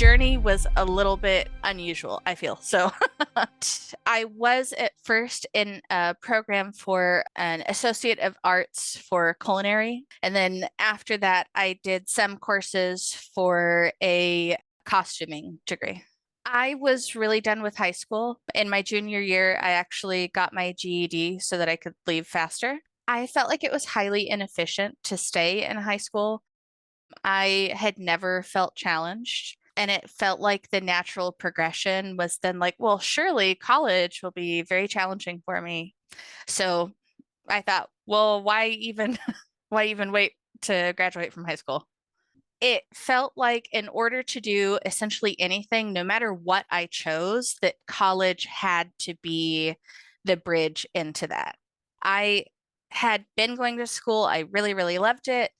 journey was a little bit unusual, I feel. So I was at first in a program for an Associate of Arts for culinary. And then after that, I did some courses for a costuming degree. I was really done with high school. In my junior year, I actually got my GED so that I could leave faster. I felt like it was highly inefficient to stay in high school. I had never felt challenged. And it felt like the natural progression was then like, well, surely college will be very challenging for me. So I thought, well, why even why even wait to graduate from high school? It felt like in order to do essentially anything, no matter what I chose, that college had to be the bridge into that. I had been going to school. I really, really loved it.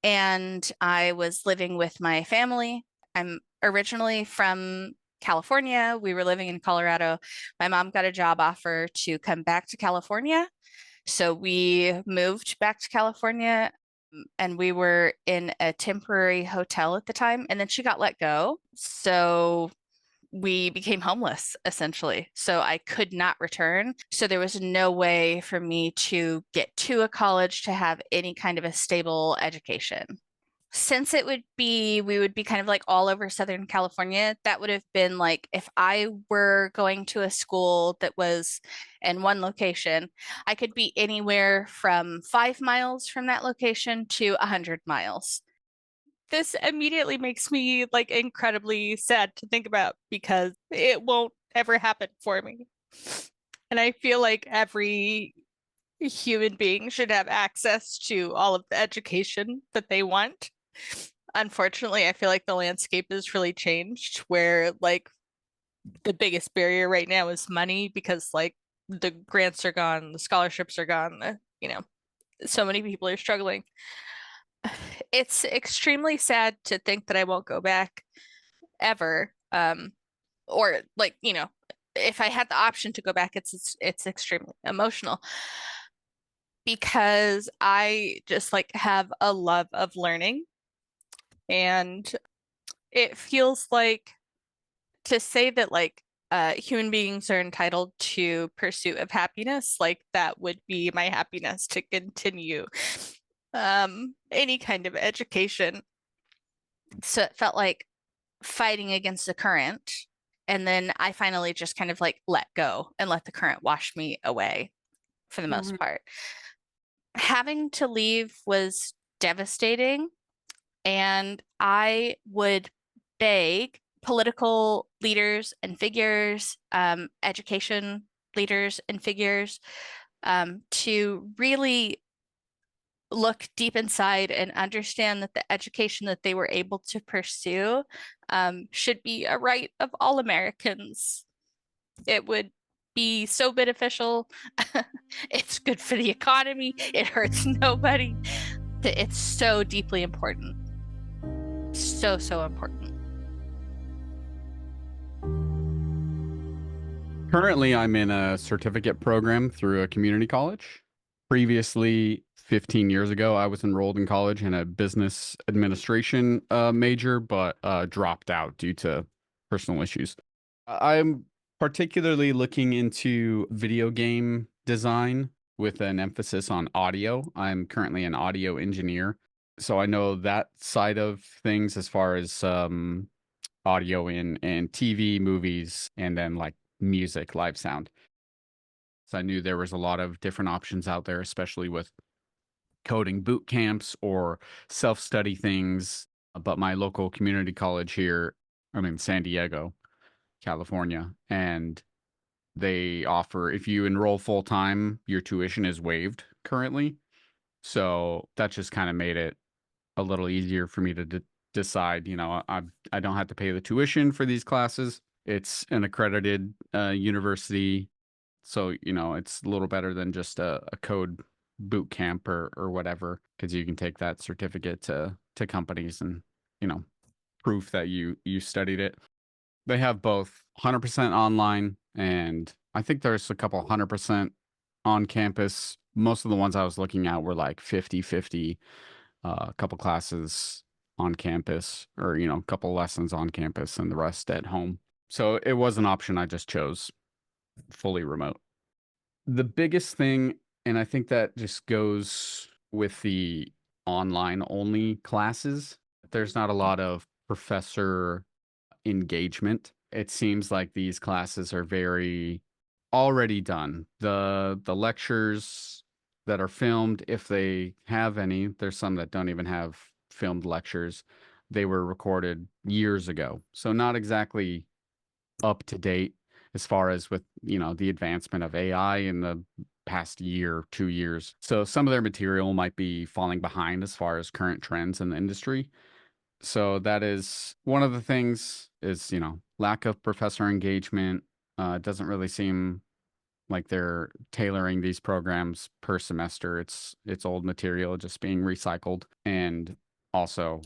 And I was living with my family. I'm originally from California. We were living in Colorado. My mom got a job offer to come back to California. So we moved back to California and we were in a temporary hotel at the time. And then she got let go. So we became homeless essentially. So I could not return. So there was no way for me to get to a college to have any kind of a stable education. Since we would be kind of like all over Southern California, that would have been like if I were going to a school that was in one location, I could be anywhere from 5 miles from that location to 100 miles. This immediately makes me like incredibly sad to think about because it won't ever happen for me. And I feel like every human being should have access to all of the education that they want. Unfortunately, I feel like the landscape has really changed where like the biggest barrier right now is money because like the grants are gone, the scholarships are gone, so many people are struggling. It's extremely sad to think that I won't go back ever. Or like, if I had the option to go back, it's extremely emotional because I just like have a love of learning and it feels like to say that like human beings are entitled to pursuit of happiness, like that would be my happiness to continue any kind of education. So it felt like fighting against the current. And then I finally just kind of like let go and let the current wash me away for the most Mhm. part. Having to leave was devastating. And I would beg political leaders and figures, education leaders and figures, to really look deep inside and understand that the education that they were able to pursue, should be a right of all Americans. It would be so beneficial. It's good for the economy. It hurts nobody. It's so deeply important. So, so important. Currently, I'm in a certificate program through a community college. Previously, 15 years ago, I was enrolled in college in a business administration major, but dropped out due to personal issues. I'm particularly looking into video game design with an emphasis on audio. I'm currently an audio engineer, so I know that side of things as far as audio in TV, movies, and then like music, live sound. So I knew there was a lot of different options out there, especially with coding boot camps or self-study things. But my local community college here, I'm in San Diego, California, and they offer, if you enroll full time, your tuition is waived currently. So that just kind of made it a little easier for me to decide, I don't have to pay the tuition for these classes. It's an accredited university, so it's a little better than just a code boot camp or whatever, because you can take that certificate to companies and you know proof that you studied it. They have both 100% online, and I think there's a couple 100% on campus. Most of the ones I was looking at were like 50-50, a couple classes on campus, or, a couple lessons on campus and the rest at home. So it was an option I just chose, fully remote. The biggest thing, and I think that just goes with the online only classes, there's not a lot of professor engagement. It seems like these classes are very already done. The lectures that are filmed, if they have any, there's some that don't even have filmed lectures. They were recorded years ago. So not exactly up to date as far as with, the advancement of AI in the past year, 2 years. So some of their material might be falling behind as far as current trends in the industry. So that is one of the things is, lack of professor engagement. It doesn't really seem like they're tailoring these programs per semester. It's old material just being recycled, and also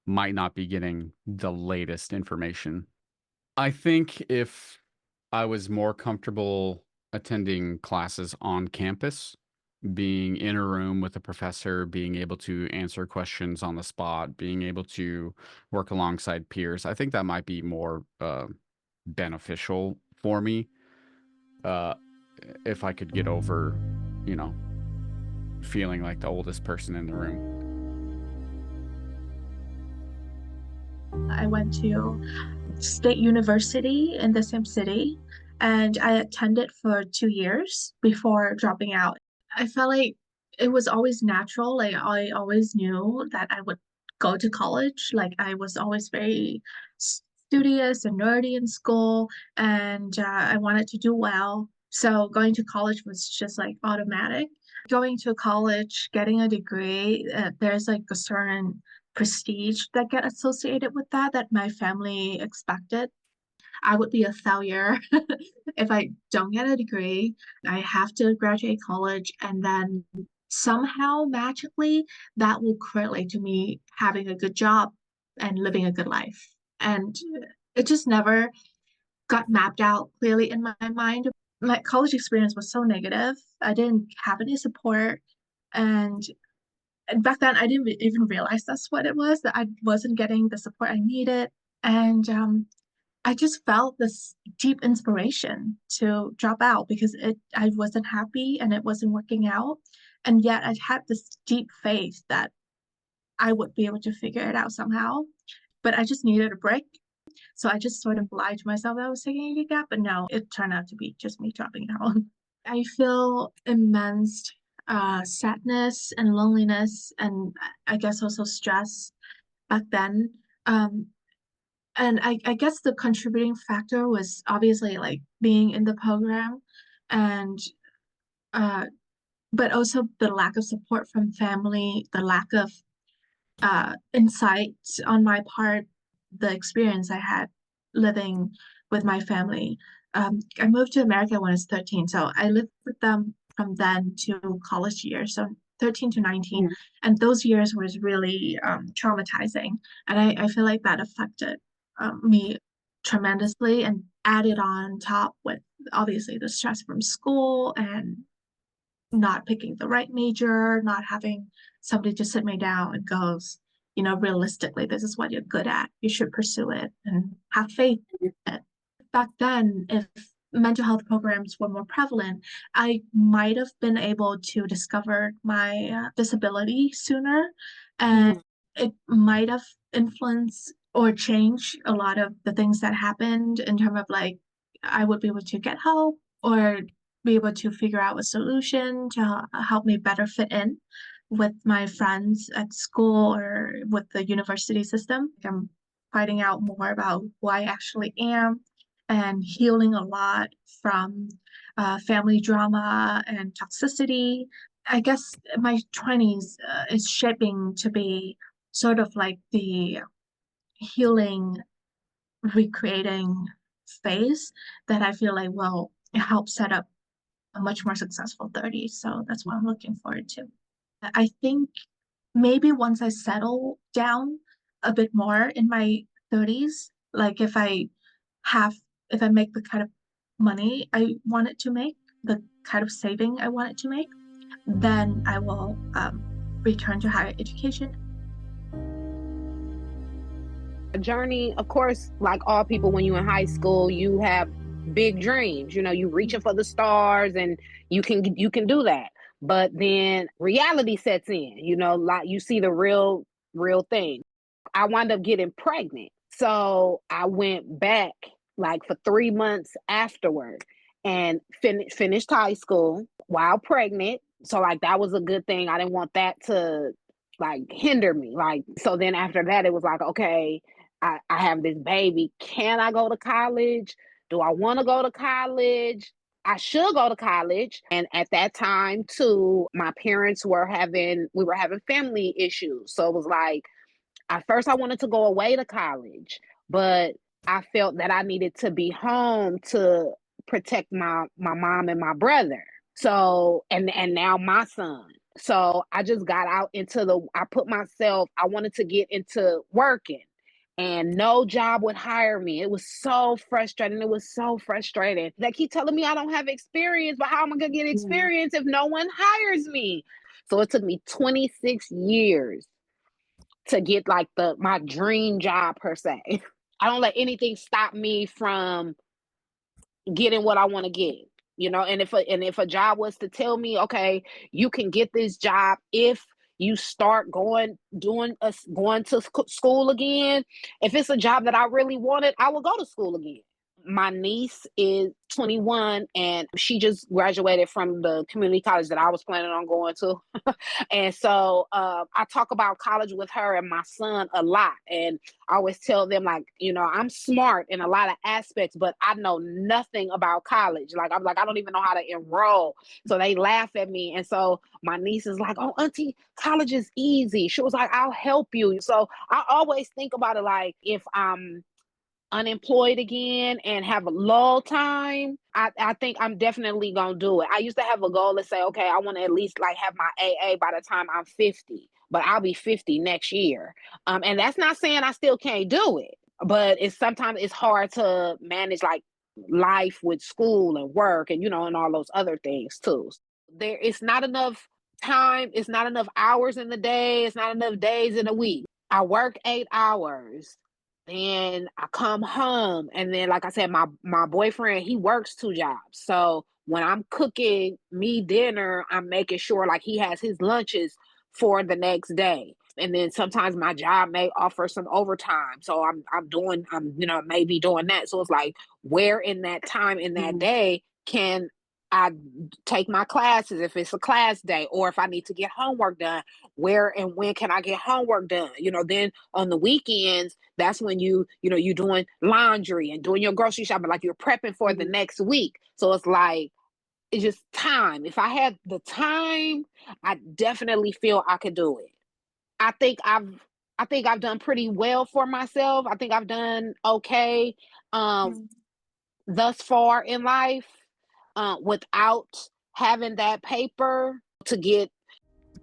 might not be getting the latest information. I think if I was more comfortable attending classes on campus, being in a room with a professor, being able to answer questions on the spot, being able to work alongside peers, I think that might be more beneficial for me, uh, if I could get over, you know, feeling like the oldest person in the room. I went to State University in the same city, and I attended for 2 years before dropping out. I felt like it was always natural. Like I always knew that I would go to college. Like I was always very studious and nerdy in school, and I wanted to do well. So going to college was just like automatic. Going to college, getting a degree, there's like a certain prestige that get associated with that my family expected. I would be a failure if I don't get a degree. I have to graduate college, and then somehow magically that will correlate to me having a good job and living a good life. And it just never got mapped out clearly in my mind. My college experience was so negative. I didn't have any support. And back then, I didn't even realize that's what it was, that I wasn't getting the support I needed. And I just felt this deep inspiration to drop out because I wasn't happy and it wasn't working out. And yet I had this deep faith that I would be able to figure it out somehow. But I just needed a break. So I just sort of lied to myself that I was taking a gap, but no, it turned out to be just me dropping out. I feel immense sadness and loneliness, and I guess also stress back then. Um, and I guess the contributing factor was obviously like being in the program, and uh, but also the lack of support from family, the lack of insight on my part, the experience I had living with my family. I moved to America when I was 13, so I lived with them from then to college years, so 13 to 19. Mm. And those years was really traumatizing. And I feel like that affected me tremendously, and added on top with obviously the stress from school and not picking the right major, not having somebody to sit me down and goes, realistically, this is what you're good at. You should pursue it and have faith in it. Back then, if mental health programs were more prevalent, I might have been able to discover my disability sooner, and it might have influenced or changed a lot of the things that happened in terms of like I would be able to get help or be able to figure out a solution to help me better fit in with my friends at school or with the university system. I'm finding out more about who I actually am and healing a lot from family drama and toxicity. I guess my 20s is shaping to be sort of like the healing, recreating phase that I feel like will help set up a much more successful 30s. So that's what I'm looking forward to. I think maybe once I settle down a bit more in my 30s, like have, if I make the kind of money I want it to make, the kind of saving I want it to make, then I will return to higher education. Journey, of course, like all people, when you're in high school, you have big dreams. You reaching for the stars, and you can do that. But then reality sets in. Like you see the real thing. I wound up getting pregnant, so I went back like for 3 months afterward and finished high school while pregnant. So like that was a good thing. I didn't want that to like hinder me. Like, so then after that, it was like, okay, I have this baby. Can I go to college? Do I want to go to college? I should go to college. And at that time too, my parents we were having family issues. So it was like, at first I wanted to go away to college, but I felt that I needed to be home to protect my mom and my brother. So, and now my son. So I just got out I wanted to get into working, and no job would hire me. It was so frustrating. They keep telling me I don't have experience, but how am I going to get experience if no one hires me? So it took me 26 years to get like my dream job per se. I don't let anything stop me from getting what I want to get. And if a job was to tell me, okay, you can get this job if you start going to school again. If it's a job that I really wanted, I will go to school again. My niece is 21 and she just graduated from the community college that I was planning on going to. And so I talk about college with her and my son a lot. And I always tell them, like, I'm smart in a lot of aspects, but I know nothing about college. Like, I'm like, I don't even know how to enroll. So they laugh at me. And so my niece is like, oh, auntie, college is easy. She was like, I'll help you. So I always think about it like, if I'm unemployed again and have a lull time, I think I'm definitely gonna do it. I used to have a goal to say, okay, I want to at least like have my AA by the time I'm 50, but I'll be 50 next year. And that's not saying I still can't do it, but sometimes it's hard to manage like life with school and work and and all those other things too. It's not enough time, it's not enough hours in the day, it's not enough days in a week. I work 8 hours. Then I come home, and then, like I said, my boyfriend, he works 2 jobs. So when I'm cooking me dinner, I'm making sure like he has his lunches for the next day. And then sometimes my job may offer some overtime. So I'm maybe doing that. So it's like, where in that time in that day can I take my classes if it's a class day, or if I need to get homework done, where and when can I get homework done? Then on the weekends, that's when you doing laundry and doing your grocery shopping, like you're prepping for the next week. So it's like, it's just time. If I had the time, I definitely feel I could do it. I think I've done pretty well for myself. I think I've done okay thus far in life. Without having that paper to get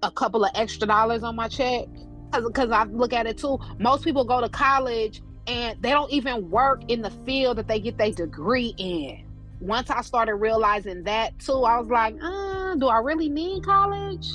a couple of extra dollars on my check. Because I look at it too, most people go to college and they don't even work in the field that they get their degree in. Once I started realizing that too, I was like, do I really need college?